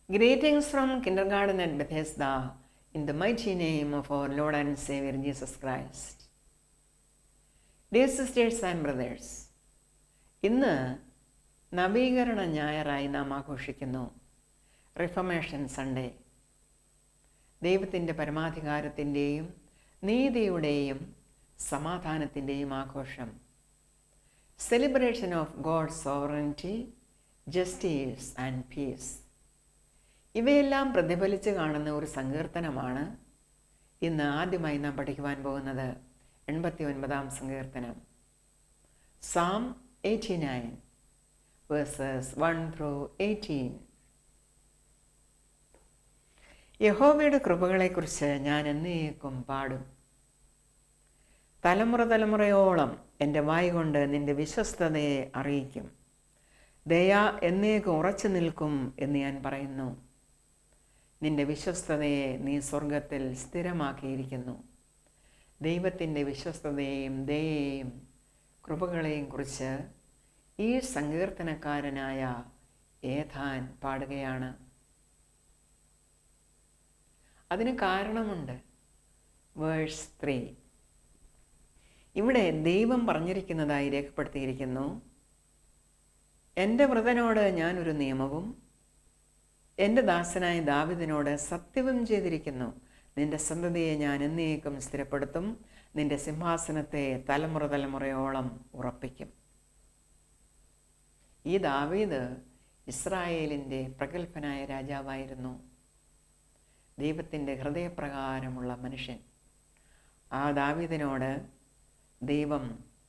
Greetings from Kindergarten at Bethesda, in the mighty name of our Lord and Savior Jesus Christ. Dear sisters and brothers, ഇന്ന് നവീകരണ ഞായറായി നാം ആഘോഷിക്കുന്നു. Reformation Sunday. ദൈവത്തിൻ്റെ പരമാധികാരത്തിൻ്റെയും നീതിയുടെയും സമാധാനത്തിൻ്റെയും ആഘോഷം. Celebration of God's sovereignty, justice and peace. ഇവയെല്ലാം പ്രതിഫലിച്ച് കാണുന്ന ഒരു സങ്കീർത്തനമാണ് ഇന്ന് ആദ്യമായി നാം പഠിക്കുവാൻ പോകുന്നത്. 89-ാം സങ്കീർത്തനം, Psalm 89, verses 1-18. യഹോവയുടെ കൃപകളെക്കുറിച്ച് ഞാൻ എന്നേക്കും പാടും. തലമുറ തലമുറയോളം എൻ്റെ വായ് കൊണ്ട് നിൻ്റെ വിശ്വസ്തതയെ അറിയിക്കും. ദയ എന്നേക്കും ഉറച്ചു നിൽക്കും എന്ന് ഞാൻ പറയുന്നു. നിൻ്റെ വിശ്വസ്തതയെ നീ സ്വർഗത്തിൽ സ്ഥിരമാക്കിയിരിക്കുന്നു. ദൈവത്തിൻ്റെ വിശ്വസ്തതയെയും ദയയെയും കൃപകളെയും കുറിച്ച് ഈ സങ്കീർത്തനക്കാരനായ ഏഥാൻ പാടുകയാണ്. അതിന് കാരണമുണ്ട്. വേഴ്സ് 3 ഇവിടെ ദൈവം പറഞ്ഞിരിക്കുന്നതായി രേഖപ്പെടുത്തിയിരിക്കുന്നു. എൻ്റെ വൃതനോട് ഞാനൊരു നിയമവും എൻ്റെ ദാസനായ ദാവീദിനോട് സത്യവും ചെയ്തിരിക്കുന്നു. നിൻ്റെ സന്തതിയെ ഞാൻ എന്നേക്കും സ്ഥിരപ്പെടുത്തും. നിൻ്റെ സിംഹാസനത്തെ തലമുറ തലമുറയോളം ഉറപ്പിക്കും. ഈ ദാവീദ് ഇസ്രായേലിൻ്റെ പ്രഗത്ഭനായ രാജാവായിരുന്നു. ദൈവത്തിൻ്റെ ഹൃദയപ്രകാരമുള്ള മനുഷ്യൻ. ആ ദാവീദിനോട് ദൈവം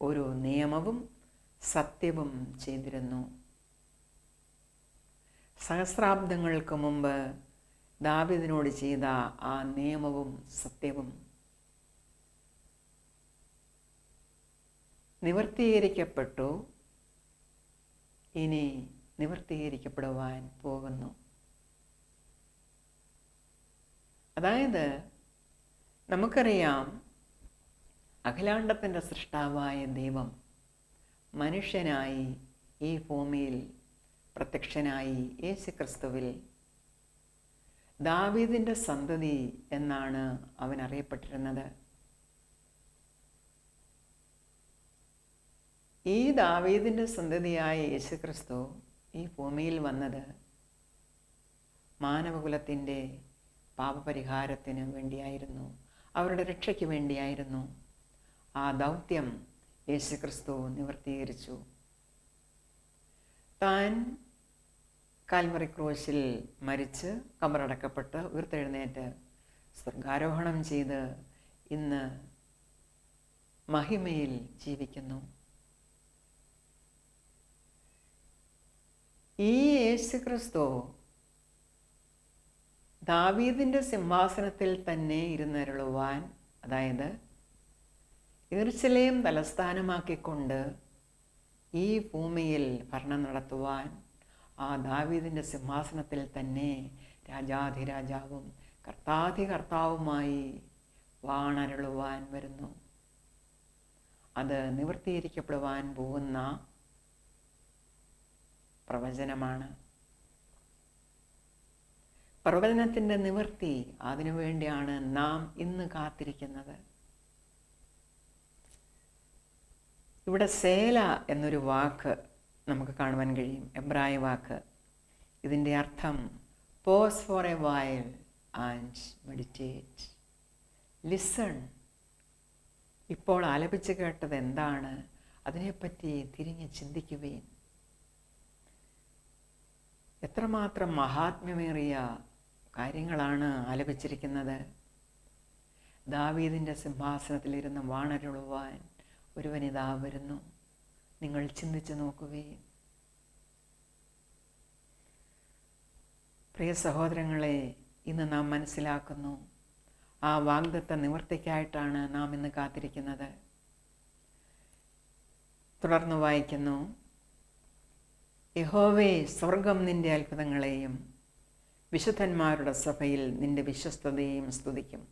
ഒരു നിയമവും സത്യവും ചെയ്തിരുന്നു. സഹസ്രാബ്ദങ്ങൾക്ക് മുമ്പ് ദാവീദിനോട് ചെയ്ത ആ നിയമവും സത്യവും നിവർത്തീകരിക്കപ്പെട്ടു. ഇനി നിവർത്തീകരിക്കപ്പെടുവാൻ പോകുന്നു. അതായത് നമുക്കറിയാം, അഖിലാണ്ടത്തിൻ്റെ സൃഷ്ടാവായ ദൈവം മനുഷ്യനായി ഈ ഭൂമിയിൽ പ്രത്യക്ഷനായി യേശുക്രിസ്തുവിൽ. ദാവീദിൻ്റെ സന്തതി എന്നാണ് അവൻ അറിയപ്പെട്ടിരുന്നത്. ഈ ദാവീദിൻ്റെ സന്തതിയായ യേശുക്രിസ്തു ഈ ഭൂമിയിൽ വന്നത് മാനവകുലത്തിൻ്റെ പാപപരിഹാരത്തിന് വേണ്ടിയായിരുന്നു, അവരുടെ രക്ഷയ്ക്ക് വേണ്ടിയായിരുന്നു. ആ ദൗത്യം യേശുക്രിസ്തു നിവർത്തീകരിച്ചു. താൻ കാൽവറി ക്രൂശിൽ മരിച്ച് കബറടക്കപ്പെട്ട് ഉയർത്തെഴുന്നേറ്റ് സ്വർഗാരോഹണം ചെയ്ത് ഇന്ന് മഹിമയിൽ ജീവിക്കുന്നു. ഈ യേശുക്രിസ്തു ദാവീദിൻ്റെ സിംഹാസനത്തിൽ തന്നെ ഇരുന്നരുളുവാൻ, അതായത് യെരൂശലേം തലസ്ഥാനമാക്കിക്കൊണ്ട് ഈ ഭൂമിയിൽ ഭരണം നടത്തുവാൻ, ആ ദാവീദിൻ്റെ സിംഹാസനത്തിൽ തന്നെ രാജാധിരാജാവും കർത്താധികർത്താവുമായി വാണരുളുവാൻ വരുന്നു. അത് നിവർത്തീകരിക്കപ്പെടുവാൻ പോകുന്ന പ്രവചനമാണ്. പ്രവചനത്തിൻ്റെ നിവർത്തി, അതിനുവേണ്ടിയാണ് നാം ഇന്ന് കാത്തിരിക്കുന്നത്. ഇവിടെ സേല എന്നൊരു വാക്ക് നമുക്ക് കാണുവാൻ കഴിയും, എബ്രായ വാക്ക്. ഇതിൻ്റെ അർത്ഥം pose four A while and meditate. Listen. ഇപ്പോൾ ആലപിച്ച് കേട്ടത് എന്താണ്, അതിനെപ്പറ്റി തിരിഞ്ഞ് ചിന്തിക്കുവേൻ. എത്രമാത്രം മഹാത്മ്യമേറിയ കാര്യങ്ങളാണ് ആലപിച്ചിരിക്കുന്നത്. ദാവീദിൻ്റെ സിംഹാസനത്തിലിരുന്ന് വാണരുളുവാൻ ഒരുവനിതാ വരുന്നു. നിങ്ങൾ ചിന്തിച്ച് നോക്കുകയും. പ്രിയ സഹോദരങ്ങളെ, ഇന്ന് നാം മനസ്സിലാക്കുന്നു, ആ വാഗ്ദത്ത നിവർത്തിക്കായിട്ടാണ് നാം ഇന്ന് കാത്തിരിക്കുന്നത്. തുടർന്ന് വായിക്കുന്നു, യഹോവേ, സ്വർഗം നിൻ്റെ അത്ഭുതങ്ങളെയും വിശുദ്ധന്മാരുടെ സഭയിൽ നിൻ്റെ വിശ്വസ്തതയെയും സ്തുതിക്കും.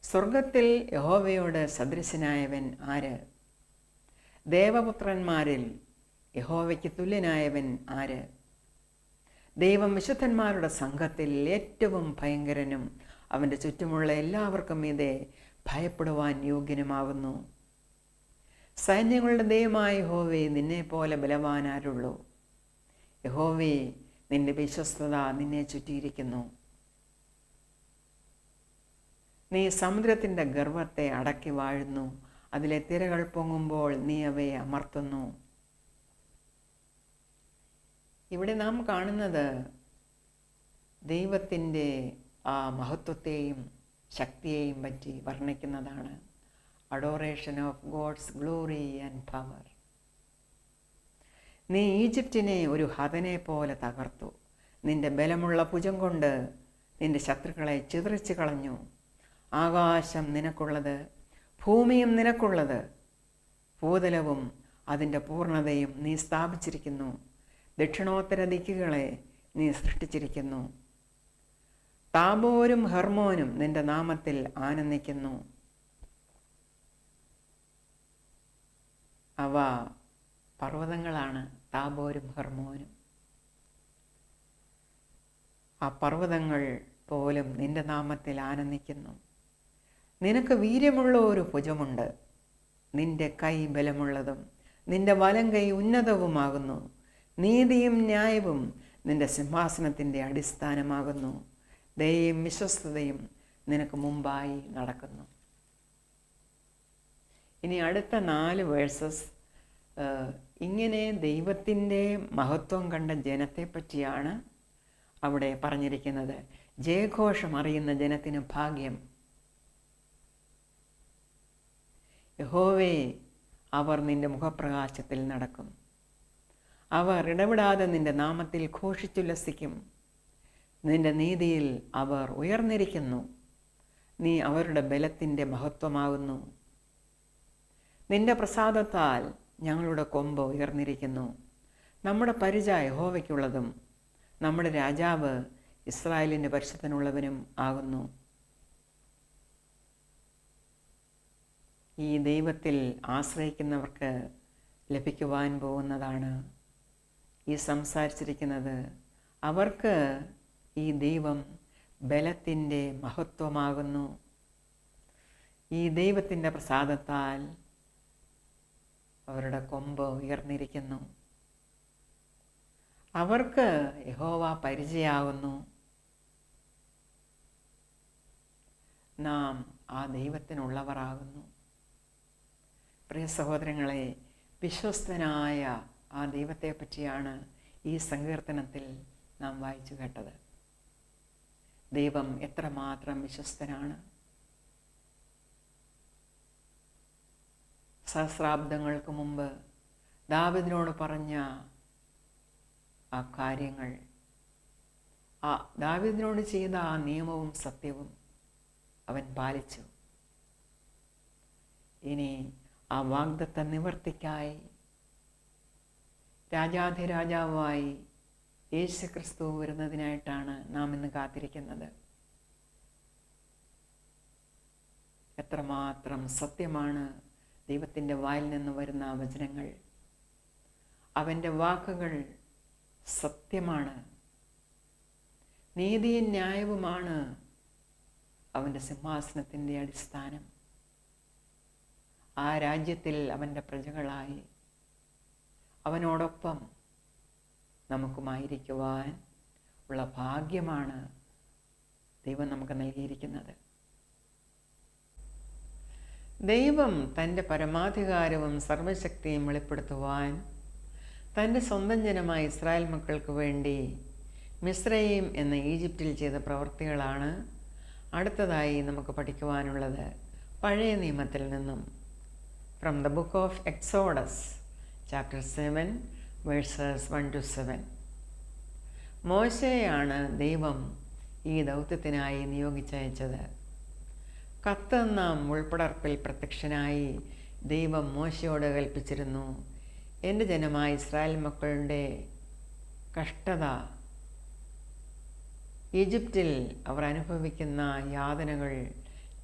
സ്വർഗത്തിൽ യഹോവയോട് സദൃശനായവൻ ആര്? ദേവപുത്രന്മാരിൽ യഹോവയ്ക്ക് തുല്യനായവൻ ആര്? ദൈവം വിശുദ്ധന്മാരുടെ സംഘത്തിൽ ഏറ്റവും ഭയങ്കരനും അവൻ്റെ ചുറ്റുമുള്ള എല്ലാവർക്കും മീതെ ഭയപ്പെടുവാൻ യോഗ്യനുമാകുന്നു. സൈന്യങ്ങളുടെ ദൈവമായ യഹോവേ, നിന്നെപ്പോലെ ബലവാനാരുള്ളൂ? യഹോവേ, നിന്റെ വിശ്വസ്തത നിന്നെ ചുറ്റിയിരിക്കുന്നു. നീ സമുദ്രത്തിൻ്റെ ഗർവത്തെ അടക്കി വാഴുന്നു. അതിലെ തിരകൾ പൊങ്ങുമ്പോൾ നീ അവയെ അമർത്തുന്നു. ഇവിടെ നാം കാണുന്നത് ദൈവത്തിൻ്റെ ആ മഹത്വത്തെയും ശക്തിയെയും പറ്റി വർണ്ണിക്കുന്നതാണ്. Adoration of God's glory and power. നീ ഈജിപ്തിനെ ഒരു ഹതനെ പോലെ തകർത്തു. നിന്റെ ബലമുള്ള ഭുജം കൊണ്ട് നിന്റെ ശത്രുക്കളെ ചിതറിച്ച് കളഞ്ഞു. ആകാശം നിനക്കുള്ളത്, ഭൂമിയും നിനക്കുള്ളത്. ഭൂതലവും അതിൻ്റെ പൂർണ്ണതയും നീ സ്ഥാപിച്ചിരിക്കുന്നു. ദക്ഷിണോത്തര ദിക്കുകളെ നീ സൃഷ്ടിച്ചിരിക്കുന്നു. താബോരും ഹെർമോനും നിന്റെ നാമത്തിൽ ആനന്ദിക്കുന്നു. അവ പർവ്വതങ്ങളാണ്, താബോരും ഹെർമോനും. ആ പർവ്വതങ്ങൾ പോലും നിന്റെ നാമത്തിൽ ആനന്ദിക്കുന്നു. നിനക്ക് വീര്യമുള്ള ഒരു ഭുജമുണ്ട്. നിന്റെ കൈ ബലമുള്ളതും നിന്റെ വലം കൈ ഉന്നതവുമാകുന്നു. നീതിയും ന്യായവും നിന്റെ സിംഹാസനത്തിൻ്റെ അടിസ്ഥാനമാകുന്നു. ദയയും വിശ്വസ്തതയും നിനക്ക് മുമ്പായി നടക്കുന്നു. ഇനി അടുത്ത 4 വേഴ്സസ് ഇങ്ങനെ ദൈവത്തിൻ്റെ മഹത്വം കണ്ട ജനത്തെ പറ്റിയാണ് അവിടെ പറഞ്ഞിരിക്കുന്നത്. ജയഘോഷം അറിയുന്ന ജനത്തിന് ഭാഗ്യം. യഹോവേ, അവർ നിന്റെ മുഖപ്രകാശത്തിൽ നടക്കും. അവർ ഇടപെടാതെ നിന്റെ നാമത്തിൽ ഘോഷിച്ചുല്ലസിക്കും. നിന്റെ നീതിയിൽ അവർ ഉയർന്നിരിക്കുന്നു. നീ അവരുടെ ബലത്തിൻ്റെ മഹത്വമാകുന്നു. നിന്റെ പ്രസാദത്താൽ ഞങ്ങളുടെ കൊമ്പ് ഉയർന്നിരിക്കുന്നു. നമ്മുടെ പരിച യഹോവയ്ക്കുള്ളതും നമ്മുടെ രാജാവ് ഇസ്രായേലിൻ്റെ പരിശുദ്ധനുള്ളവനും ആകുന്നു. ഈ ദൈവത്തിൽ ആശ്രയിക്കുന്നവർക്ക് ലഭിക്കുവാൻ പോകുന്നതാണ് ഈ സംസാരിച്ചിരിക്കുന്നത്. അവർക്ക് ഈ ദൈവം ബലത്തിൻ്റെ മഹത്വമാകുന്നു. ഈ ദൈവത്തിൻ്റെ പ്രസാദത്താൽ അവരുടെ കൊമ്പ് ഉയർന്നിരിക്കുന്നു. അവർക്ക് യഹോവ പരിചയമാകുന്നു. നാം ആ ദൈവത്തിനുള്ളവരാകുന്നു. പ്രിയ സഹോദരങ്ങളെ, വിശ്വസ്തനായ ആ ദൈവത്തെ പറ്റിയാണ് ഈ സങ്കീർത്തനത്തിൽ നാം വായിച്ചു കേട്ടത്. ദൈവം എത്രമാത്രം വിശ്വസ്തനാണ്. സഹസ്രാബ്ദങ്ങൾക്ക് മുമ്പ് ദാവീദിനോട് പറഞ്ഞ ആ കാര്യങ്ങൾ, ആ ദാവീദിനോട് ചെയ്ത ആ നിയമവും സത്യവും അവൻ പാലിച്ചു. ഇനി ആ വാഗ്ദത്ത നിവർത്തിക്കായി രാജാധിരാജാവായി യേശു ക്രിസ്തു വരുന്നതിനായിട്ടാണ് നാം ഇന്ന് കാത്തിരിക്കുന്നത്. എത്രമാത്രം സത്യമാണ് ദൈവത്തിൻ്റെ വായിൽ നിന്ന് വരുന്ന വചനങ്ങൾ. അവൻ്റെ വാക്കുകൾ സത്യമാണ്. നീതിയും ന്യായവുമാണ് അവൻ്റെ സിംഹാസനത്തിൻ്റെ അടിസ്ഥാനം. ആ രാജ്യത്തിൽ അവൻ്റെ പ്രജകളായി അവനോടൊപ്പം നമുക്കുമായിരിക്കുവാൻ ഉള്ള ഭാഗ്യമാണ് ദൈവം നമുക്ക് നൽകിയിരിക്കുന്നത്. ദൈവം തൻ്റെ പരമാധികാരവും സർവശക്തിയും വെളിപ്പെടുത്തുവാൻ തൻ്റെ സ്വന്തം ജനമായ ഇസ്രായേൽ മക്കൾക്ക് വേണ്ടി മിസ്രയീം എന്ന ഈജിപ്തിൽ ചെയ്ത പ്രവൃത്തികളാണ് അടുത്തതായി നമുക്ക് പഠിക്കുവാനുള്ളത്. പഴയ നിയമത്തിൽ നിന്നും from the book of exodus chapter 7 versus 1-7. മോശയെയാണ് ദൈവം ഈ ദൗത്യത്തിനായി നിയോഗിച്ചയച്ചത്. കത്തെന്ന മുൾപ്പടർപ്പിൽ പ്രത്യക്ഷനായി ദൈവം മോശയോട് കൽപ്പിച്ചിരുന്നു, എൻ്റെ ജനമായ ഇസ്രായേൽ മക്കളുടെ കഷ്ടത, ഈജിപ്തിൽ അവർ അനുഭവിക്കുന്ന യാതനകൾ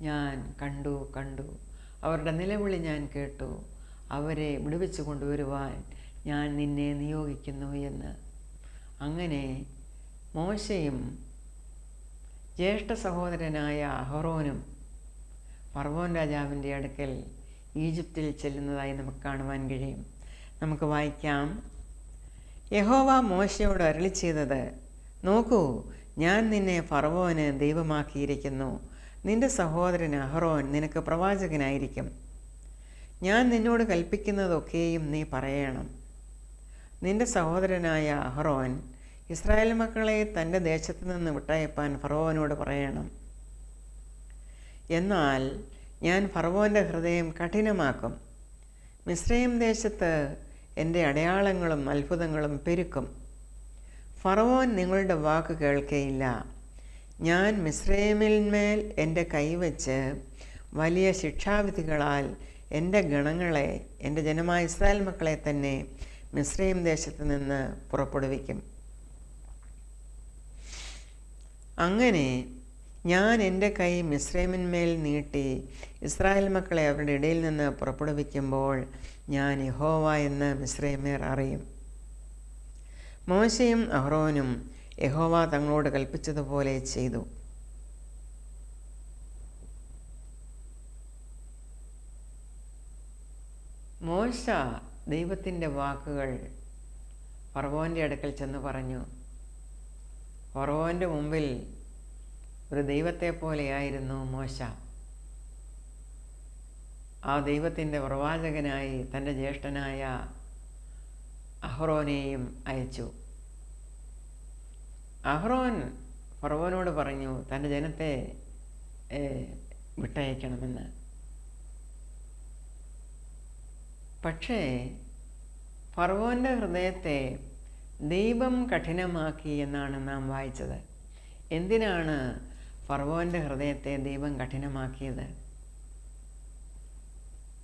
ഞാൻ കണ്ടു. അവരുടെ നിലവിളി ഞാൻ കേട്ടു. അവരെ വിടുവിച്ചു കൊണ്ടുവരുവാൻ ഞാൻ നിന്നെ നിയോഗിക്കുന്നു എന്ന്. അങ്ങനെ മോശയും ജ്യേഷ്ഠ സഹോദരനായ അഹറോനും ഫറവോൻ രാജാവിൻ്റെ അടുക്കൽ ഈജിപ്തിൽ ചെല്ലുന്നതായി നമുക്ക് കാണുവാൻ കഴിയും. നമുക്ക് വായിക്കാം. യഹോവ മോശയോട് അരുളി ചെയ്തത്, നോക്കൂ, ഞാൻ നിന്നെ ഫറവോന് ദൈവമാക്കിയിരിക്കുന്നു. നിന്റെ സഹോദരൻ അഹറോൻ നിനക്ക് പ്രവാചകനായിരിക്കും. ഞാൻ നിന്നോട് കൽപ്പിക്കുന്നതൊക്കെയും നീ പറയണം. നിന്റെ സഹോദരനായ അഹറോൻ ഇസ്രായേൽ മക്കളെ തൻ്റെ ദേശത്തു നിന്ന് വിട്ടയപ്പാൻ ഫറവോനോട് പറയണം. എന്നാൽ ഞാൻ ഫറവോൻ്റെ ഹൃദയം കഠിനമാക്കും. മിസ്രയീം ദേശത്ത് എൻ്റെ അടയാളങ്ങളും അത്ഭുതങ്ങളും പെരുക്കും. ഫറവോൻ നിങ്ങളുടെ വാക്ക് കേൾക്കയില്ല. ഞാൻ മിസ്രയീമിന്മേൽ എൻ്റെ കൈവച്ച് വലിയ ശിക്ഷാവിധികളാൽ എൻ്റെ ഗണങ്ങളെ, എൻ്റെ ജനമായ ഇസ്രായേൽ മക്കളെ തന്നെ മിസ്രയീം ദേശത്ത് നിന്ന് പുറപ്പെടുവിക്കും. അങ്ങനെ ഞാൻ എൻ്റെ കൈ മിസ്രയീമിന്മേൽ നീട്ടി ഇസ്രായേൽ മക്കളെ അവരുടെ ഇടയിൽ നിന്ന് പുറപ്പെടുവിക്കുമ്പോൾ ഞാൻ യഹോവ എന്ന് മിസ്രയീമ്യർ അറിയും. മോശയും അഹ്റോനും യഹോവ തങ്ങളോട് കൽപ്പിച്ചതുപോലെ ചെയ്തു. മോശ ദൈവത്തിൻ്റെ വാക്കുകൾ ഫറവോൻ്റെ അടുക്കൽ ചെന്ന് പറഞ്ഞു. ഫറവോൻ്റെ മുമ്പിൽ ഒരു ദൈവത്തെ പോലെയായിരുന്നു മോശ. ആ ദൈവത്തിൻ്റെ പ്രവാചകനായി തൻ്റെ ജ്യേഷ്ഠനായ അഹ്റോനെയും അയച്ചു. അഹ്റോൻ ഫറവോനോട് പറഞ്ഞു തൻ്റെ ജനത്തെ വിട്ടയക്കണമെന്ന്. പക്ഷേ ഫറവോൻ്റെ ഹൃദയത്തെ ദൈവം കഠിനമാക്കി എന്നാണ് നാം വായിച്ചത്. എന്തിനാണ് ഫറവോൻ്റെ ഹൃദയത്തെ ദൈവം കഠിനമാക്കിയത്?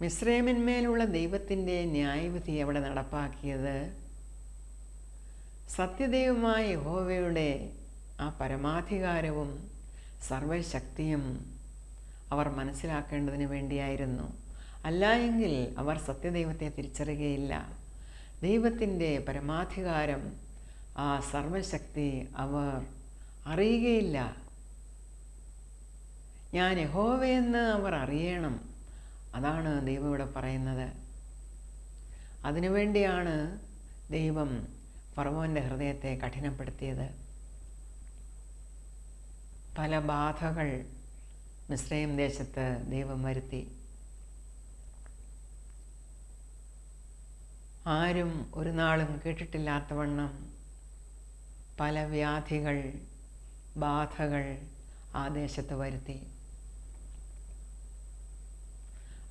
മിസ്രയീമിന്മേലുള്ള ദൈവത്തിൻ്റെ ന്യായവിധി അവിടെ നടപ്പാക്കിയത് സത്യദൈവമായ യഹോവയുടെ ആ പരമാധികാരവും സർവശക്തിയും അവർ മനസ്സിലാക്കേണ്ടതിന് വേണ്ടിയായിരുന്നു. അല്ല എങ്കിൽ അവർ സത്യദൈവത്തെ തിരിച്ചറിയുകയില്ല. ദൈവത്തിൻ്റെ പരമാധികാരം, ആ സർവശക്തി അവർ അറിയുകയില്ല. ഞാൻ യഹോവയെന്ന് അവർ അറിയണം. അതാണ് ദൈവം ഇവിടെ പറയുന്നത്. അതിനുവേണ്ടിയാണ് ദൈവം ഫറവോൻ്റെ ഹൃദയത്തെ കഠിനപ്പെടുത്തിയത്. പല ബാധകൾ മിസ്രയീം ദേശത്ത് ദൈവം വരുത്തി. ആരും ഒരു നാളും കേട്ടിട്ടില്ലാത്തവണ്ണം പല വ്യാധികൾ, ബാധകൾ ആ ദേശത്ത് വരുത്തി.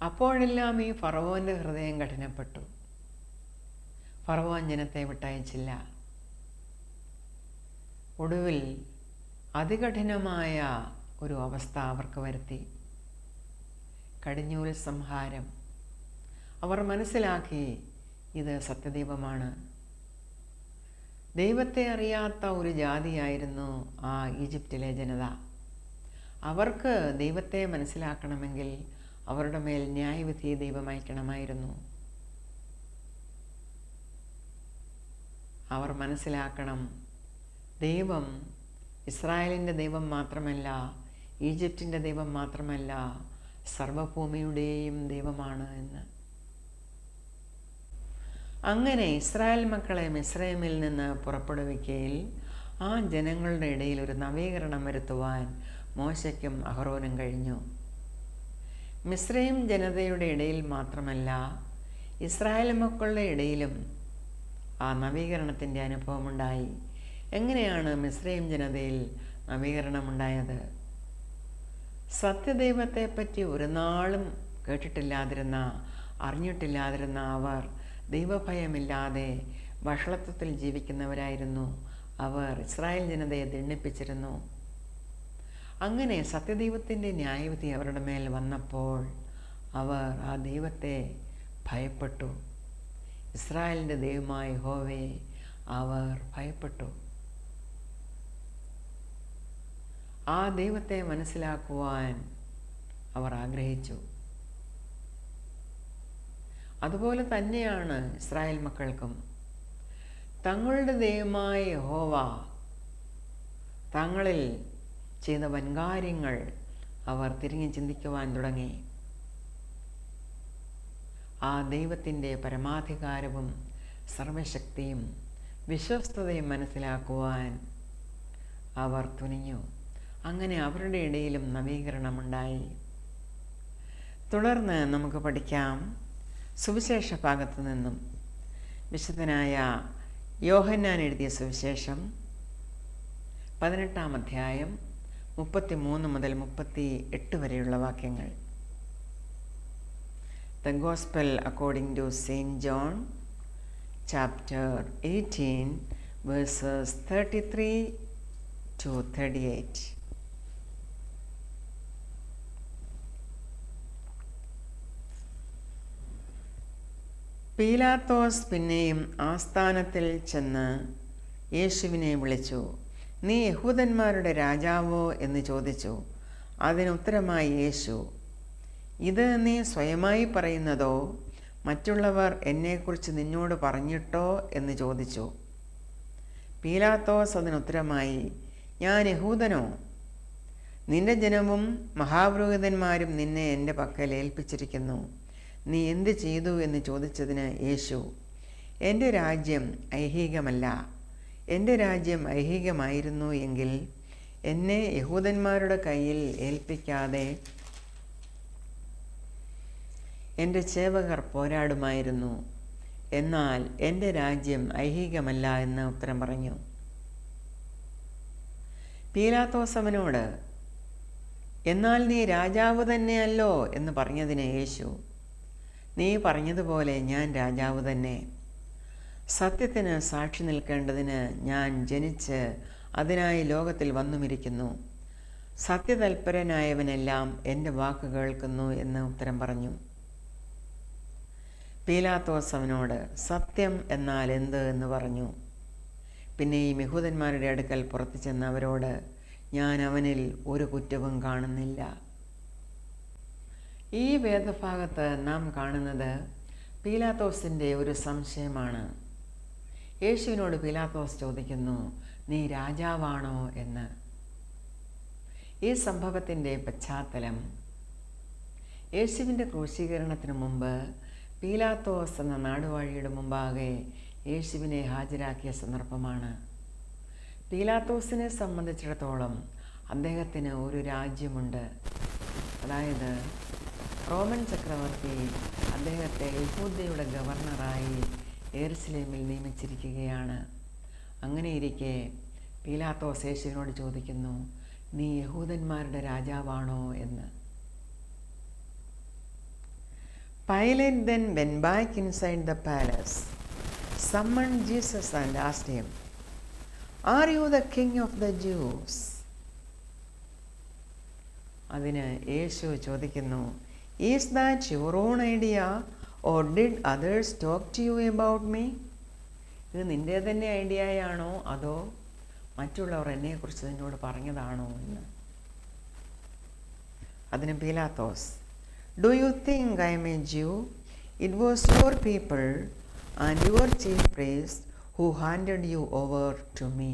അപ്പോഴെല്ലാം ഈ ഫറവോൻ്റെ ഹൃദയം കഠിനപ്പെട്ടു. ഫറവോൻ ജനത്തെ വിട്ടയച്ചില്ല. ഒടുവിൽ അതികഠിനമായ ഒരു അവസ്ഥ അവർക്ക് വരുത്തി. കടിഞ്ഞൂൽ സംഹാരം. അവർ മനസ്സിലാക്കി ഇത് സത്യദൈവമാണ്. ദൈവത്തെ അറിയാത്ത ഒരു ജാതിയായിരുന്നു ആ ഈജിപ്തിലെ ജനത. അവർക്ക് ദൈവത്തെ മനസ്സിലാക്കണമെങ്കിൽ അവരുടെ മേൽ ന്യായവിധി ദൈവം അയക്കണമായിരുന്നു. അവർ മനസ്സിലാക്കണം, ദൈവം ഇസ്രായേലിൻ്റെ ദൈവം മാത്രമല്ല, ഈജിപ്തിൻ്റെ ദൈവം മാത്രമല്ല, സർവഭൂമിയുടെയും ദൈവമാണ് എന്ന്. അങ്ങനെ ഇസ്രായേൽ മക്കളെ മിസ്രയീമിൽ നിന്ന് പുറപ്പെടുവിക്കയിൽ ആ ജനങ്ങളുടെ ഇടയിൽ ഒരു നവീകരണം വരുത്തുവാൻ മോശയ്ക്കും അഹ്റോനും കഴിഞ്ഞു. മിസ്രയീം ജനതയുടെ ഇടയിൽ മാത്രമല്ല, ഇസ്രായേൽ മക്കളുടെ ഇടയിലും ആ നവീകരണത്തിൻ്റെ അനുഭവമുണ്ടായി. എങ്ങനെയാണ് മിസ്രയീം ജനതയിൽ നവീകരണമുണ്ടായത്? സത്യദൈവത്തെപ്പറ്റി ഒരു നാളും കേട്ടിട്ടില്ലാതിരുന്ന, അറിഞ്ഞിട്ടില്ലാതിരുന്ന അവർ ദൈവഭയമില്ലാതെ വഷളത്വത്തിൽ ജീവിക്കുന്നവരായിരുന്നു. അവർ ഇസ്രായേൽ ജനതയെ ദണ്ഡിപ്പിച്ചിരുന്നു. അങ്ങനെ സത്യദൈവത്തിൻ്റെ ന്യായവിധി അവരുടെ മേൽ വന്നപ്പോൾ അവർ ആ ദൈവത്തെ ഭയപ്പെട്ടു. ഇസ്രായേലിൻ്റെ ദൈവമായ യഹോവയെ അവർ ഭയപ്പെട്ടു. ആ ദൈവത്തെ മനസ്സിലാക്കുവാൻ അവർ ആഗ്രഹിച്ചു. അതുപോലെ തന്നെയാണ് ഇസ്രായേൽ മക്കൾക്കും തങ്ങളുടെ ദൈവമായ യഹോവ തങ്ങളിൽ ചെയ്ത വൻകാര്യങ്ങൾ അവർ തിരിഞ്ഞു ചിന്തിക്കുവാൻ തുടങ്ങി. ആ ദൈവത്തിൻ്റെ പരമാധികാരവും സർവശക്തിയും വിശ്വസ്തതയും മനസ്സിലാക്കുവാൻ അവർ തുനിഞ്ഞു. അങ്ങനെ അവരുടെ ഇടയിലും നവീകരണമുണ്ടായി. തുടർന്ന് നമുക്ക് പഠിക്കാം സുവിശേഷ ഭാഗത്തു നിന്നും. വിശുദ്ധനായ യോഹന്നാൻ എഴുതിയ സുവിശേഷം 18-ാം അധ്യായം 33 മുതൽ 38 വരെയുള്ള വാക്യങ്ങൾ. The Gospel according to St. John, chapter 18, verses 33 to 38. പീലാത്തോസ് പിന്നെയും ആസ്ഥാനത്തിൽ ചെന്ന് യേശുവിനെ വിളിച്ചു. നീ യഹൂദന്മാരുടെ രാജാവോ എന്ന് ചോദിച്ചു. അതിനുത്തരമായി യേശു, ഇത് നീ സ്വയമായി പറയുന്നതോ മറ്റുള്ളവർ എന്നെക്കുറിച്ച് നിന്നോട് പറഞ്ഞിട്ടോ എന്ന് ചോദിച്ചു. പീലാത്തോസ് അതിനുത്തരമായി, ഞാൻ യഹൂദനോ? നിന്റെ ജനവും മഹാപുരോഹിതന്മാരും നിന്നെ എൻ്റെ പക്കൽ ഏൽപ്പിച്ചിരിക്കുന്നു. നീ എന്ത് ചെയ്തു എന്ന് ചോദിച്ചതിന് യേശു, എൻ്റെ രാജ്യം ഐഹികമല്ല. എൻ്റെ രാജ്യം ഐഹികമായിരുന്നു എങ്കിൽ എന്നെ യഹൂദന്മാരുടെ കയ്യിൽ ഏൽപ്പിക്കാതെ എൻ്റെ സേവകർ പോരാടുമായിരുന്നു. എന്നാൽ എൻ്റെ രാജ്യം ഐഹികമല്ല എന്ന് ഉത്തരം പറഞ്ഞു. പീലാത്തോസ് അവനോട്, എന്നാൽ നീ രാജാവ് തന്നെയല്ലോ എന്ന് പറഞ്ഞതിന് യേശു, നീ പറഞ്ഞതുപോലെ ഞാൻ രാജാവ് തന്നെ. സത്യത്തിന് സാക്ഷി നിൽക്കേണ്ടതിന് ഞാൻ ജനിച്ച് അതിനായി ലോകത്തിൽ വന്നുമിരിക്കുന്നു. സത്യതൽപരനായവനെല്ലാം എൻ്റെ വാക്ക് കേൾക്കുന്നു എന്ന് ഉത്തരം പറഞ്ഞു. പീലാത്തോസ് അവനോട്, സത്യം എന്നാൽ എന്ത് എന്ന് പറഞ്ഞു. പിന്നെയും യഹൂദന്മാരുടെ അടുക്കൽ പുറത്തു ചെന്ന് അവരോട്, ഞാൻ അവനിൽ ഒരു കുറ്റവും കാണുന്നില്ല. ഈ വേദഭാഗത്ത് നാം കാണുന്നത് പീലാത്തോസിൻ്റെ ഒരു സംശയമാണ്. യേശുവിനോട് പീലാത്തോസ് ചോദിക്കുന്നു, നീ രാജാവാണോ എന്ന്. ഈ സംഭവത്തിൻ്റെ പശ്ചാത്തലം യേശുവിൻ്റെ ക്രൂശീകരണത്തിന് മുമ്പ് പീലാത്തോസ് എന്ന നാടുവാഴിയുടെ മുമ്പാകെ യേശുവിനെ ഹാജരാക്കിയ സന്ദർഭമാണ്. പീലാത്തോസിനെ സംബന്ധിച്ചിടത്തോളം അദ്ദേഹത്തിന് ഒരു രാജ്യമുണ്ട്. അതായത് റോമൻ ചക്രവർത്തി അദ്ദേഹത്തെ യഹൂദയുടെ ഗവർണറായി യെരുശലേമിൽ നിയമിച്ചിരിക്കുകയാണ്. അങ്ങനെയിരിക്കെ പീലാത്തോസ് യേശുവിനോട് ചോദിക്കുന്നു, നീ യഹൂദന്മാരുടെ രാജാവാണോ എന്ന്. Pilate then went back inside the palace, summoned Jesus and asked him, Are you the king of the Jews? അതിന് യേശു ചോദിക്കുന്നു, Is that your own idea or did others talk to you about me? ഇത് നിൻ്റെ തന്നെ ഐഡിയയാണോ അതോ മറ്റുള്ളവർ എന്നെക്കുറിച്ച് നിന്നോട് പറഞ്ഞതാണോ എന്ന്. അതിന് പീലാത്തോസ്, Do you think I am a Jew? It was your people and your chief priests who handed you over to me.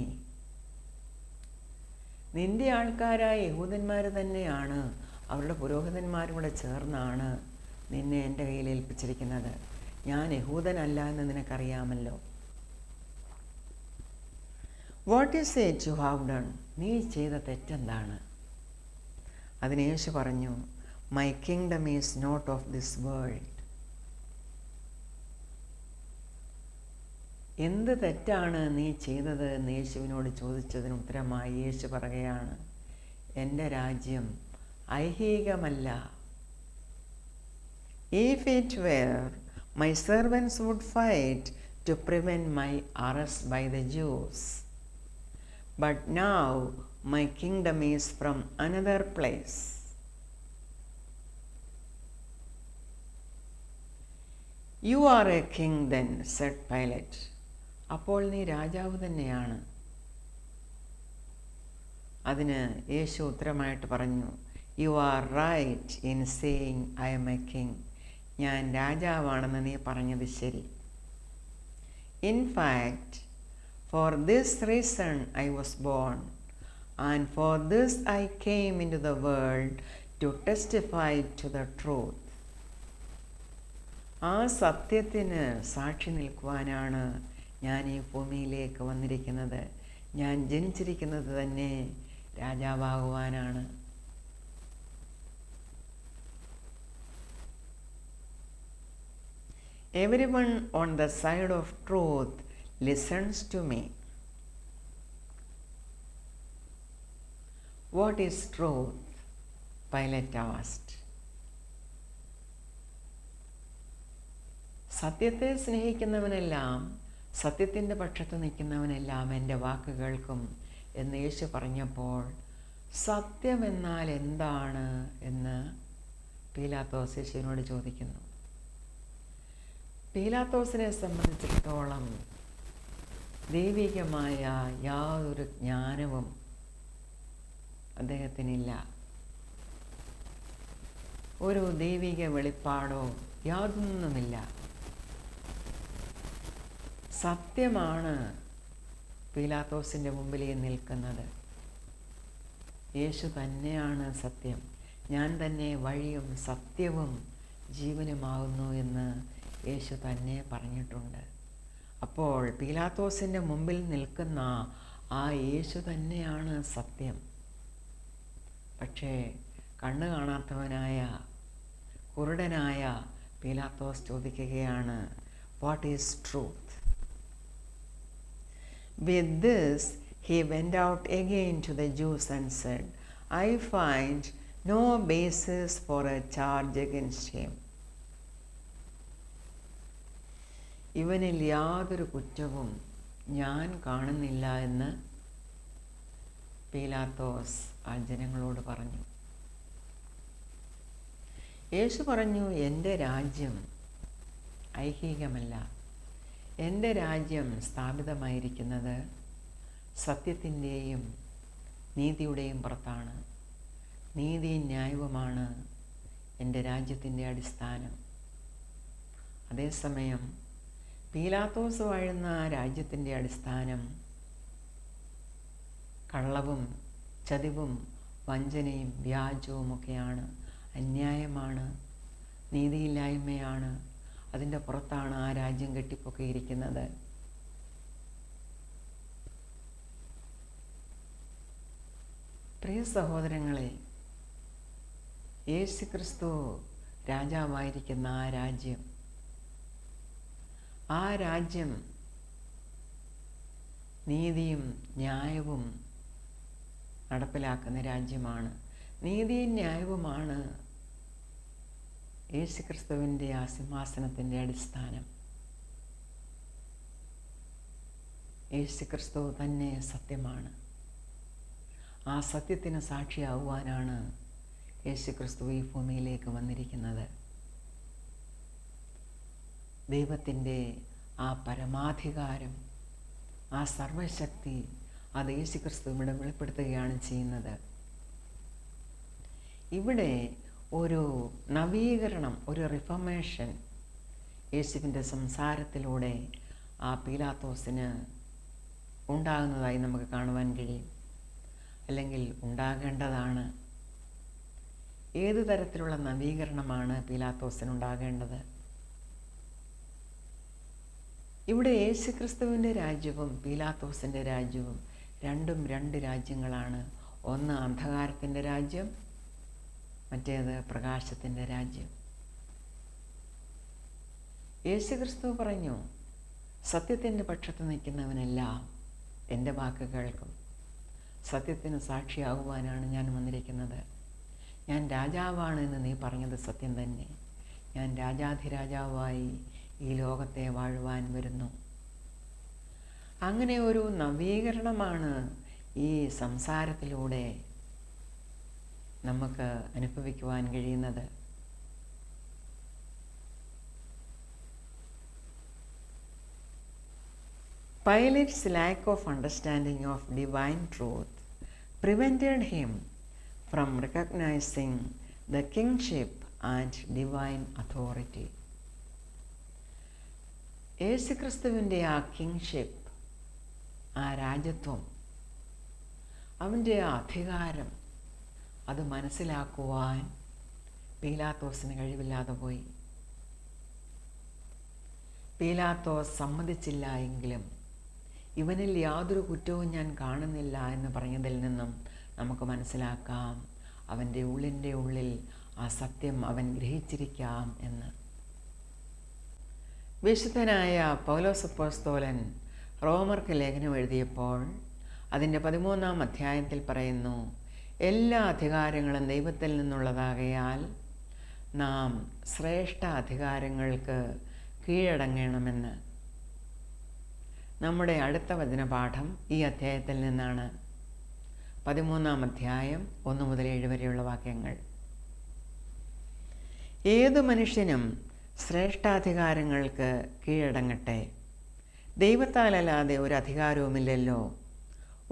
നിന്റെ ആൾക്കാരായ യഹൂദന്മാർ തന്നെയാണ്, അവരുടെ പുരോഹിതന്മാരും കൂടെ ചേർന്നാണ് നിന്നെ എൻ്റെ കയ്യിൽ ഏൽപ്പിച്ചിരിക്കുന്നത്. ഞാൻ യഹൂദനല്ല എന്ന് നിനക്കറിയാമല്ലോ. What is it you have done? നീ ചെയ്ത തെറ്റെന്താണ്? അതിന് യേശു പറഞ്ഞു, my kingdom is not of this world. എന്ത് തെറ്റാണ് നീ ചെയ്തത് എന്ന് യേശുവിനോട് ചോദിച്ചതിന് ഉത്തരമായി യേശു പറയുകയാണ്, എൻ്റെ രാജ്യം ഐഹികമല്ല. If it were, my servants would fight to prevent my arrest by the Jews. But now my kingdom is from another place. You are a king then, said Pilate. അപ്പോൾ നീ രാജാവ് തന്നെയാണ്. അതിന് യേശു ഉത്തരമായിട്ട് പറഞ്ഞു, You are right in saying I am a king. ഞാൻ രാജാവാണെന്ന് നീ പറഞ്ഞത് ശരി. In fact, for this reason I was born, and for this I came into the world to testify to the truth. ആ സത്യത്തിന് സാക്ഷി നിൽക്കുവാനാണ് ഞാൻ ഈ ഭൂമിയിലേക്ക് വന്നിരിക്കുന്നത്. ഞാൻ ജനിച്ചിരിക്കുന്നത് തന്നെ രാജാവാകുവാനാണ്. Everyone on the side of truth listens to me. What is truth? Pilate asked. സത്യത്തെ സ്നേഹിക്കുന്നവനെല്ലാം, സത്യത്തിൻ്റെ പക്ഷത്ത് നിൽക്കുന്നവനെല്ലാം എൻ്റെ വാക്ക് കേൾക്കും എന്ന് യേശു പറഞ്ഞപ്പോൾ സത്യമെന്നാൽ എന്താണ് എന്ന് പീലാത്തോസ് യേശുവിനോട് ചോദിക്കുന്നു. പീലാത്തോസിനെ സംബന്ധിച്ചിടത്തോളം ദൈവികമായ യാതൊരു ജ്ഞാനവും അദ്ദേഹത്തിനില്ല. ഒരു ദൈവിക വെളിപ്പാടോ യാതൊന്നുമില്ല. സത്യമാണ് പീലാത്തോസിൻ്റെ മുമ്പിൽ നിൽക്കുന്നത്. യേശു തന്നെയാണ് സത്യം. ഞാൻ തന്നെ വഴിയും സത്യവും ജീവനുമാകുന്നു എന്ന് യേശു തന്നെ പറഞ്ഞിട്ടുണ്ട്. അപ്പോൾ പീലാത്തോസിൻ്റെ മുമ്പിൽ നിൽക്കുന്ന ആ യേശു തന്നെയാണ് സത്യം. പക്ഷേ കണ്ണ് കാണാത്തവനായ കുരുടനായ പീലാത്തോസ് ചോദിക്കുകയാണ്, what is truth? With this he went out again to the Jews and said, I find no basis for a charge against him. ഇവനിൽ യാതൊരു കുറ്റവും ഞാൻ കാണുന്നില്ല എന്ന് പീലാത്തോസ് ആ ജനങ്ങളോട് പറഞ്ഞു. യേശു പറഞ്ഞു, എൻ്റെ രാജ്യം ഐഹികമല്ല. എൻ്റെ രാജ്യം സ്ഥാപിതമായിരിക്കുന്നത് സത്യത്തിൻ്റെയും നീതിയുടെയും പുറത്താണ്. നീതിയും ന്യായവുമാണ് എൻ്റെ രാജ്യത്തിൻ്റെ അടിസ്ഥാനം. അതേസമയം പീലാത്തോസ് വാഴുന്ന രാജ്യത്തിൻ്റെ അടിസ്ഥാനം കള്ളവും ചതിവും വഞ്ചനയും വ്യാജവുമൊക്കെയാണ്, അന്യായമാണ്, നീതിയില്ലായ്മയാണ്. അതിൻ്റെ പുറത്താണ് ആ രാജ്യം കെട്ടിപ്പൊക്കിയിരിക്കുന്നത്. പ്രിയ സഹോദരങ്ങളെ, യേശുക്രിസ്തു രാജാവായിരിക്കുന്ന ആ രാജ്യം നീതിയും ന്യായവും നടപ്പിലാക്കുന്ന രാജ്യമാണ്. നീതിയും ന്യായവുമാണ് യേശുക്രിസ്തുവിൻ്റെ ആ സിംഹാസനത്തിൻ്റെ അടിസ്ഥാനം. യേശുക്രിസ്തു തന്നെ സത്യമാണ്. ആ സത്യത്തിന് സാക്ഷിയാകുവാനാണ് യേശുക്രിസ്തു ഈ ഭൂമിയിലേക്ക് വന്നിരിക്കുന്നത്. ദൈവത്തിൻ്റെ ആ പരമാധികാരം, ആ സർവശക്തി അത് യേശുക്രിസ്തു ഇവിടെ വെളിപ്പെടുത്തുകയാണ് ചെയ്യുന്നത്. ഇവിടെ ഒരു നവീകരണം, ഒരു റിഫർമേഷൻ യേശുവിൻ്റെ സംസാരത്തിലൂടെ ആ പീലാത്തോസിന് ഉണ്ടാകുന്നതായി നമുക്ക് കാണുവാൻ കഴിയും. അല്ലെങ്കിൽ ഉണ്ടാകേണ്ടതാണ്. ഏതു തരത്തിലുള്ള നവീകരണമാണ് പീലാത്തോസിനുണ്ടാകേണ്ടത്? ഇവിടെ യേശുക്രിസ്തുവിൻ്റെ രാജ്യവും പീലാത്തോസിൻ്റെ രാജ്യവും രണ്ടും രണ്ട് രാജ്യങ്ങളാണ്. ഒന്ന് അന്ധകാരത്തിൻ്റെ രാജ്യം, മറ്റേത് പ്രകാശത്തിൻ്റെ രാജ്യം. യേശുക്രിസ്തു പറഞ്ഞു, സത്യത്തിൻ്റെ പക്ഷത്ത് നിൽക്കുന്നവനെല്ലാം എൻ്റെ വാക്ക് കേൾക്കും. സത്യത്തിന് സാക്ഷിയാകുവാനാണ് ഞാൻ വന്നിരിക്കുന്നത്. ഞാൻ രാജാവാണ് എന്ന് നീ പറഞ്ഞത് സത്യം തന്നെ. ഞാൻ രാജാധിരാജാവായി ഈ ലോകത്തെ വാഴുവാൻ വരുന്നു. അങ്ങനെ ഒരു നവീകരണമാണ് ഈ സംസാരത്തിലൂടെ നമുക്ക് അനുഭവിക്കുവാൻ കഴിയുന്നത്. Pilate's lack of understanding of divine truth prevented him from recognizing the kingship and divine authority. യേശുക്രിസ്തുവിൻ്റെ ആ കിങ്ഷിപ്പ്, ആ രാജ്യത്വം, അവൻ്റെ ആ അധികാരം അത് മനസ്സിലാക്കുവാൻ പീലാത്തോസിന് കഴിവില്ലാതെ പോയി. പീലാത്തോസ് സമ്മതിച്ചില്ല എങ്കിലും ഇവനിൽ യാതൊരു കുറ്റവും ഞാൻ കാണുന്നില്ല എന്ന് പറഞ്ഞതിൽ നിന്നും നമുക്ക് മനസ്സിലാക്കാം അവൻ്റെ ഉള്ളിൻ്റെ ഉള്ളിൽ ആ സത്യം അവൻ ഗ്രഹിച്ചിരിക്കാം എന്ന്. വിശുദ്ധനായ പൗലോസ് അപ്പോസ്തലൻ റോമർക്ക് ലേഖനം എഴുതിയപ്പോൾ അതിൻ്റെ 13-ാം അധ്യായത്തിൽ പറയുന്നു, എല്ലാ അധികാരങ്ങളും ദൈവത്തിൽ നിന്നുള്ളതാകയാൽ നാം ശ്രേഷ്ഠ അധികാരങ്ങൾക്ക് കീഴടങ്ങണമെന്ന്. നമ്മുടെ അടുത്ത വചനപാഠം ഈ അധ്യായത്തിൽ നിന്നാണ്. 13-ാം അധ്യായം 1 മുതൽ 7 വരെയുള്ള വാക്യങ്ങൾ. ഏതു മനുഷ്യനും ശ്രേഷ്ഠാധികാരങ്ങൾക്ക് കീഴടങ്ങട്ടെ. ദൈവത്താലല്ലാതെ ഒരു അധികാരവുമില്ലല്ലോ.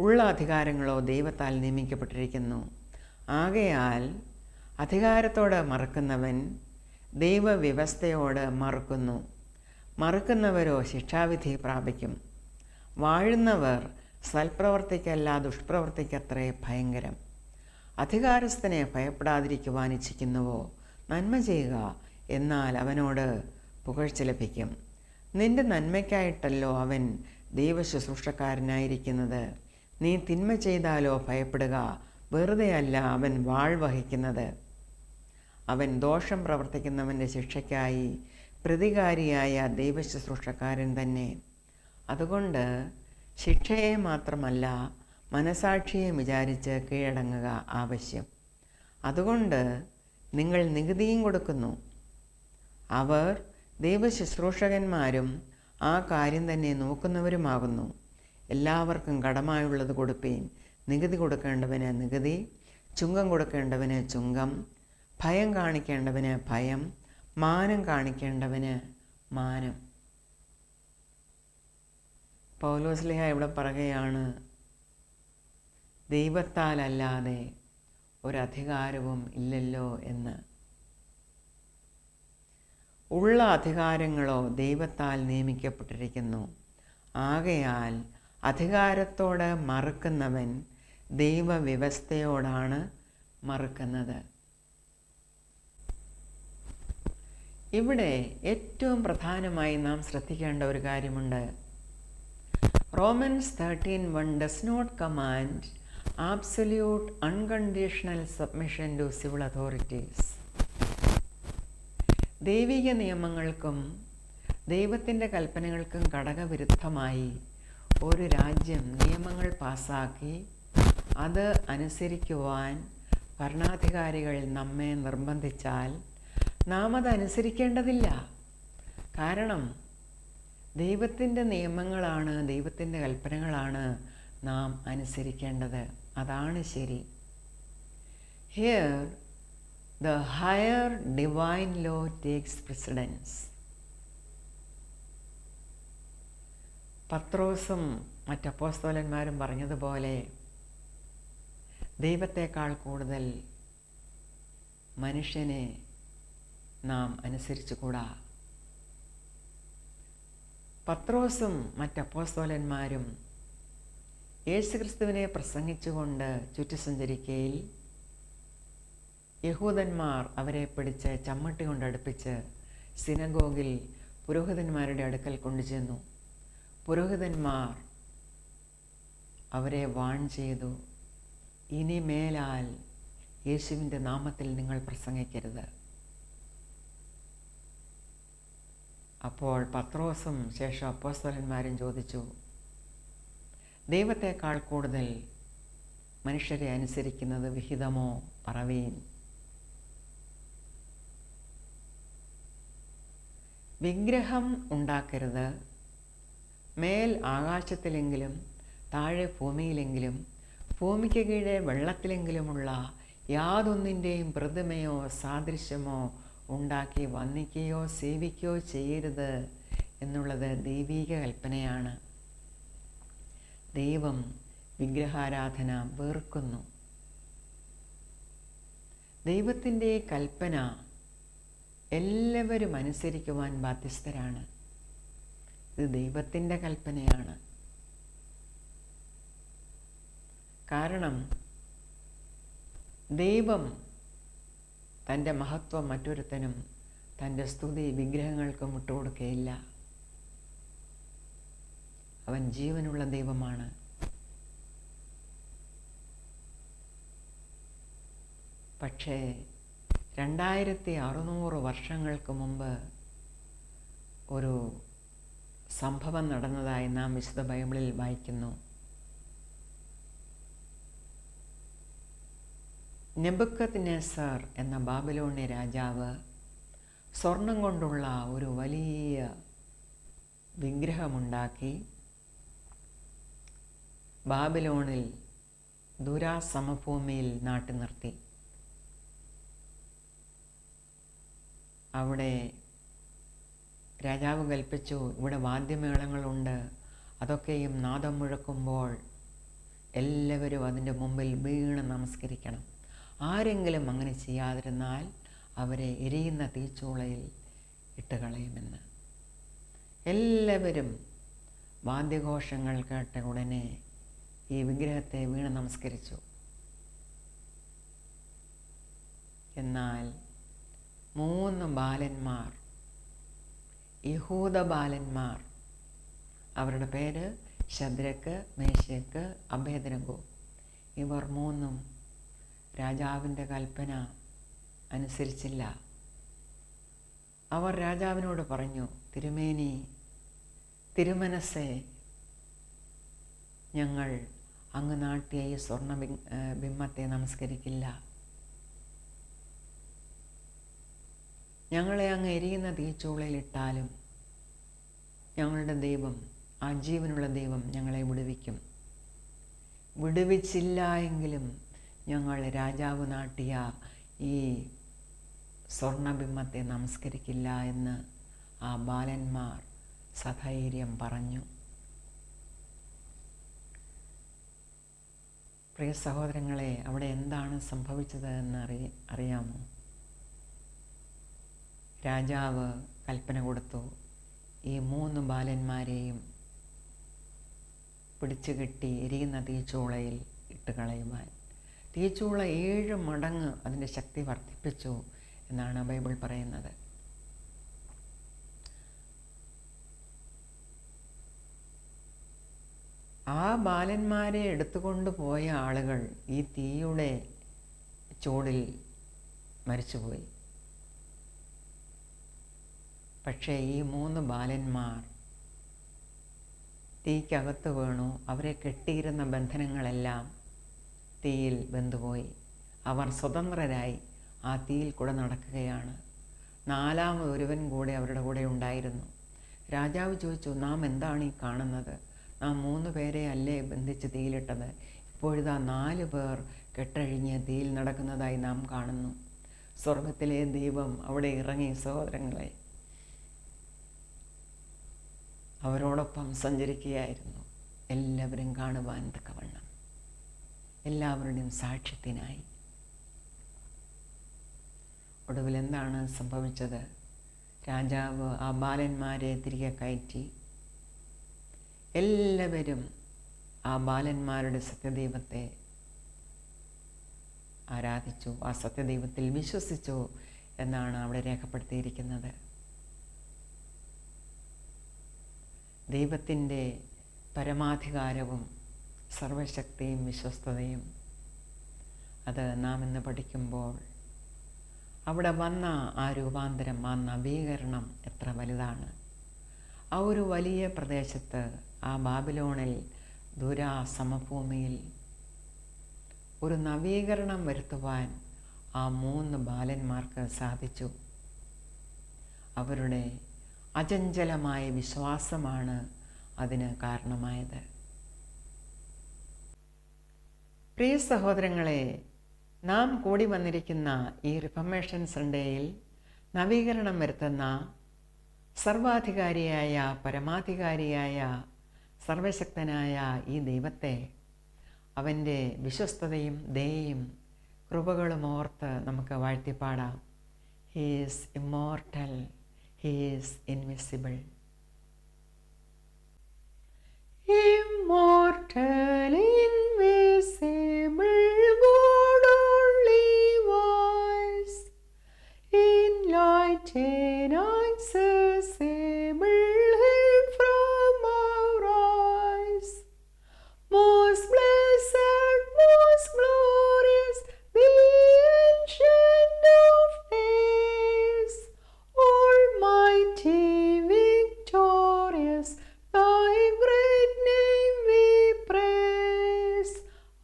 ഉള്ള അധികാരങ്ങളോ ദൈവത്താൽ നിയമിക്കപ്പെട്ടിരിക്കുന്നു. ആകയാൽ അധികാരത്തോട് മറുക്കുന്നവൻ ദൈവവ്യവസ്ഥയോട് മറുക്കുന്നു. മറുക്കുന്നവരോ ശിക്ഷാവിധി പ്രാപിക്കും. വാഴുന്നവർ സൽപ്രവർത്തിക്കല്ല ദുഷ്പ്രവർത്തിക്കത്രേ ഭയങ്കരം. അധികാരസ്ഥനെ ഭയപ്പെടാതിരിക്കുവാൻ ഇച്ഛിക്കുന്നുവോ? നന്മ ചെയ്യുക, എന്നാൽ അവനോട് പുകഴ്ച ലഭിക്കും. നിന്റെ നന്മയ്ക്കായിട്ടല്ലോ അവൻ ദൈവശുശ്രൂഷക്കാരനായിരിക്കുന്നത്. നീ തിന്മ ചെയ്താലോ ഭയപ്പെടുക, വെറുതെയല്ല അവൻ വാൾ വഹിക്കുന്നത്. അവൻ ദോഷം പ്രവർത്തിക്കുന്നവൻ്റെ ശിക്ഷയ്ക്കായി പ്രതികാരിയായ ദൈവശുശ്രൂഷക്കാരൻ തന്നെ. അതുകൊണ്ട് ശിക്ഷയെ മാത്രമല്ല മനസാക്ഷിയെ വിചാരിച്ച് കീഴടങ്ങുക ആവശ്യം. അതുകൊണ്ട് നിങ്ങൾ നികുതിയും കൊടുക്കുന്നു. അവർ ദൈവശുശ്രൂഷകന്മാരും ആ കാര്യം തന്നെ നോക്കുന്നവരുമാകുന്നു. എല്ലാവർക്കും കടമായുള്ളത് കൊടുപ്പീൻ. നികുതി കൊടുക്കേണ്ടവന് നികുതി, ചുങ്കം കൊടുക്കേണ്ടവന് ചുങ്കം, ഭയം കാണിക്കേണ്ടവന് ഭയം, മാനം കാണിക്കേണ്ടവന് മാനം. പൗലോസ്ലീഹ ഇവിടെ പറയുകയാണ്, ദൈവത്താലല്ലാതെ ഒരധികാരവും ഇല്ലല്ലോ എന്ന്. ഉള്ള അധികാരങ്ങളോ ദൈവത്താൽ നിയമിക്കപ്പെട്ടിരിക്കുന്നു. ആകയാൽ അധികാരത്തോട് മറുക്കുന്നവൻ ദൈവവ്യവസ്ഥയോടാണ് മറുക്കുന്നത്. ഇവിടെ ഏറ്റവും പ്രധാനമായി നാം ശ്രദ്ധിക്കേണ്ട ഒരു കാര്യമുണ്ട്. Romans 13:1 does not command absolute unconditional submission to civil authorities. ദൈവിക നിയമങ്ങൾക്കും ദൈവത്തിൻ്റെ കൽപ്പനകൾക്കും ഘടകവിരുദ്ധമായി ഒരു രാജ്യം നിയമങ്ങൾ പാസാക്കി അത് അനുസരിക്കുവാൻ ഭരണാധികാരികൾ നമ്മെ നിർബന്ധിച്ചാൽ നാം അതനുസരിക്കേണ്ടതില്ല. കാരണം ദൈവത്തിൻ്റെ നിയമങ്ങളാണ്, ദൈവത്തിൻ്റെ കൽപ്പനകളാണ് നാം അനുസരിക്കേണ്ടത്. അതാണ് ശരി. Here the higher divine law takes precedence. പത്രോസും മറ്റപ്പോസ്തലന്മാരും പറഞ്ഞതുപോലെ ദൈവത്തെക്കാൾ കൂടുതൽ മനുഷ്യനെ നാം അനുസരിച്ചുകൂടാ. പത്രോസും മറ്റപ്പോസ്തലന്മാരും യേശുക്രിസ്തുവിനെ പ്രസംഗിച്ചുകൊണ്ട് ചുറ്റിസഞ്ചരിക്കയിൽ യഹൂദന്മാർ അവരെ പിടിച്ച് ചമ്മട്ടി കൊണ്ടടുപ്പിച്ച് സിനഗോഗിൽ പുരോഹിതന്മാരുടെ അടുക്കൽ കൊണ്ടുചെന്നു. പുരോഹിതന്മാർ അവരെ വാൺ ചെയ്തു, ഇനി മേലാൽ യേശുവിൻ്റെ നാമത്തിൽ നിങ്ങൾ പ്രസംഗിക്കരുത്. അപ്പോൾ പത്രോസും ശേഷം അപ്പോസ്തലന്മാരും ചോദിച്ചു, ദൈവത്തെക്കാൾ കൂടുതൽ മനുഷ്യരെ അനുസരിക്കുന്നത് വിഹിതമോ? പറവീൻ. വിഗ്രഹം ഉണ്ടാക്കരുത്. മേൽ ആകാശത്തിലെങ്കിലും താഴെ ഭൂമിയിലെങ്കിലും ഭൂമിക്ക് കീഴെ വെള്ളത്തിലെങ്കിലുമുള്ള യാതൊന്നിൻ്റെയും പ്രതിമയോ സാദൃശ്യമോ ഉണ്ടാക്കി വന്ദിക്കുകയോ സേവിക്കുകയോ ചെയ്യരുത് എന്നുള്ളത് ദൈവീക കൽപ്പനയാണ്. ദൈവം വിഗ്രഹാരാധന വെറുക്കുന്നു. ദൈവത്തിൻ്റെ കൽപ്പന എല്ലാവരും അനുസരിക്കുവാൻ ബാധ്യസ്ഥരാണ്. ഇത് ദൈവത്തിൻ്റെ കൽപ്പനയാണ്. കാരണം ദൈവം തൻ്റെ മഹത്വം മറ്റൊരുത്തനും തൻ്റെ സ്തുതി വിഗ്രഹങ്ങൾക്കും വിട്ടുകൊടുക്കുകയില്ല. അവൻ ജീവനുള്ള ദൈവമാണ്. പക്ഷേ 2600 വർഷങ്ങൾക്ക് മുമ്പ് ഒരു സംഭവം നടന്നതായി നാം വിശുദ്ധ ബൈബിളിൽ വായിക്കുന്നു. നെബൂഖദ്നേസർ എന്ന ബാബിലോണ്യ രാജാവ് സ്വർണം കൊണ്ടുള്ള ഒരു വലിയ വിഗ്രഹമുണ്ടാക്കി ബാബിലോണിൽ ദുരാ സമഭൂമിയിൽ നാട്ടി നിർത്തി. അവിടെ രാജാവ് കൽപ്പിച്ചു, ഇവിടെ വാദ്യമേളങ്ങളുണ്ട്, അതൊക്കെയും നാദം മുഴക്കുമ്പോൾ എല്ലാവരും അതിൻ്റെ മുമ്പിൽ വീണ് നമസ്കരിക്കണം. ആരെങ്കിലും അങ്ങനെ ചെയ്യാതിരുന്നാൽ അവരെ എരിയുന്ന തീച്ചൂളയിൽ ഇട്ടുകളയുമെന്ന്. എല്ലാവരും വാദ്യഘോഷങ്ങൾ കേട്ട ഉടനെ ഈ വിഗ്രഹത്തെ വീണ് നമസ്കരിച്ചു. എന്നാൽ 3 ബാലന്മാർ, യഹൂദ ബാലന്മാർ, അവരുടെ പേര് ശദ്രക്ക്, മേശക്ക്, അബേദ്നെഗോ, ഇവർ 3 രാജാവിൻ്റെ കൽപ്പന അനുസരിച്ചില്ല. അവർ രാജാവിനോട് പറഞ്ഞു, തിരുമേനി, തിരുമനസ്സേ, ഞങ്ങൾ അങ്ങ് നാട്ടിയ ഈ സ്വർണ്ണ ബിംബത്തെ നമസ്കരിക്കില്ല. ഞങ്ങളെ അങ്ങ് എരിയുന്ന തീച്ചൂളയിലിട്ടാലും ഞങ്ങളുടെ ദൈവം, ആ ജീവനുള്ള ദൈവം ഞങ്ങളെ വിടുവിക്കും. വിടുവിച്ചില്ല എങ്കിലും ഞങ്ങൾ രാജാവ് നാട്ടിയ ഈ സ്വർണ്ണബിംബത്തെ നമസ്കരിക്കില്ല എന്ന് ആ ബാലന്മാർ സധൈര്യം പറഞ്ഞു. പ്രിയ സഹോദരങ്ങളെ, അവിടെ എന്താണ് സംഭവിച്ചത് എന്ന് അറിയാമോ? രാജാവ് കൽപ്പന കൊടുത്തു, ഈ 3 ബാലന്മാരെയും പിടിച്ചു കെട്ടി എരിയുന്ന തീച്ചൂളയിൽ ഇട്ട് കളയുവാൻ. തീച്ചൂള 7 മടങ്ങ് അതിൻ്റെ ശക്തി വർദ്ധിപ്പിച്ചു എന്നാണ് ബൈബിൾ പറയുന്നത്. ആ ബാലന്മാരെ എടുത്തുകൊണ്ട് പോയ ആളുകൾ ഈ തീയുടെ ചൂടിൽ മരിച്ചുപോയി. പക്ഷേ ഈ 3 ബാലന്മാർ തീക്കകത്ത് വീണു. അവരെ കെട്ടിയിരുന്ന ബന്ധനങ്ങളെല്ലാം തീയിൽ വെന്തുപോയി. അവർ സ്വതന്ത്രരായി ആ തീയിൽ കൂടെ നടക്കുകയാണ്. 4ാമതൊരുവൻ കൂടെ അവരുടെ കൂടെ ഉണ്ടായിരുന്നു. രാജാവ് ചോദിച്ചു, നാം എന്താണ് ഈ കാണുന്നത്? നാം 3 പേരെ അല്ലേ ബന്ധിച്ച് തീയിലിട്ടത്? ഇപ്പോഴിതാ 4 പേർ കെട്ടഴിഞ്ഞ് തീയിൽ നടക്കുന്നതായി നാം കാണുന്നു. സ്വർഗത്തിലെ ദൈവം അവിടെ ഇറങ്ങി സഹോദരങ്ങളെ അവരോടൊപ്പം സഞ്ചരിക്കുകയായിരുന്നു. എല്ലാവരും കാണുവാൻ തക്കവണ്ണം, എല്ലാവരുടെയും സാക്ഷ്യത്തിനായി. ഒടുവിൽ എന്താണ് സംഭവിച്ചത്? രാജാവ് ആ ബാലന്മാരെ തിരികെ കയറ്റി. എല്ലാവരും ആ ബാലന്മാരുടെ സത്യദൈവത്തെ ആരാധിച്ചു, ആ സത്യദൈവത്തിൽ വിശ്വസിച്ചു എന്നാണ് അവിടെ രേഖപ്പെടുത്തിയിരിക്കുന്നത്. ദൈവത്തിൻ്റെ പരമാധികാരവും സർവശക്തിയും വിശ്വസ്തതയും അത് നാം ഇന്ന് പഠിക്കുമ്പോൾ അവിടെ വന്ന ആ രൂപാന്തരം, ആ നവീകരണം എത്ര വലുതാണ്. ആ ഒരു വലിയ പ്രദേശത്ത്, ആ ബാബിലോണിൽ ദുരാ സമഭൂമിയിൽ ഒരു നവീകരണം വരുത്തുവാൻ ആ 3 ബാലന്മാർക്ക് സാധിച്ചു. അവരുടെ അചഞ്ചലമായ വിശ്വാസമാണ് അതിന് കാരണമായത്. പ്രിയ സഹോദരങ്ങളെ, നാം കൂടി വന്നിരിക്കുന്ന ഈ റിഫർമേഷൻ സൺഡേയിൽ നവീകരണം വരുത്തുന്ന സർവാധികാരിയായ, പരമാധികാരിയായ, സർവശക്തനായ ഈ ദൈവത്തെ, അവൻ്റെ വിശ്വസ്തതയും ദയയും കൃപകളും ഓർത്ത് നമുക്ക് വാഴ്ത്തിപ്പാടാം. He is immortal, he is invisible. Immortal, invisible accessible, God only wise. Enlighten, accessible, help from our eyes. Most blessed, most glorious, the Ancient of Days, Almighty, victorious, Thy great name we praise.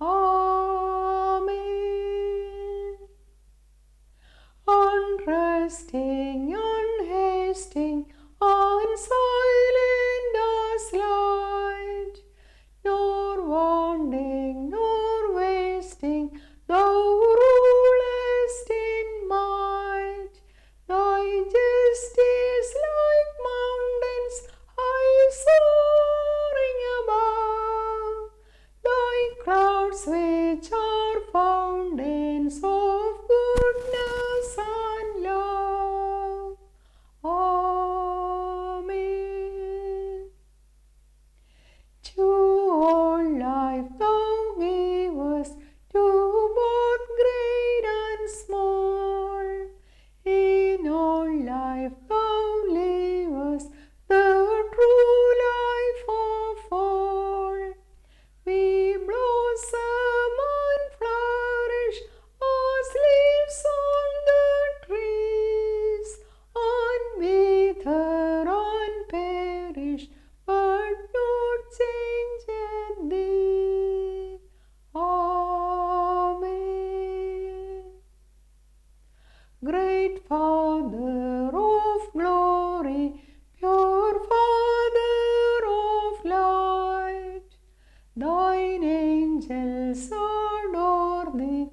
Amen. Unresting, unhasting, unsilent as light, nor wanting, nor wasting, Thou rulest in might. Thy justice like mountains high soaring above, Thy clouds which are fountains of goodness and love. Amen. To all life Thou givest, to both great and small. In all life Thou livest, the true life of all. We blossom and flourish as leaves on the trees, and wither and perish, but not changeth Thee. Amen. Great Father of glory, pure Father of light, Thine angels adore Thee,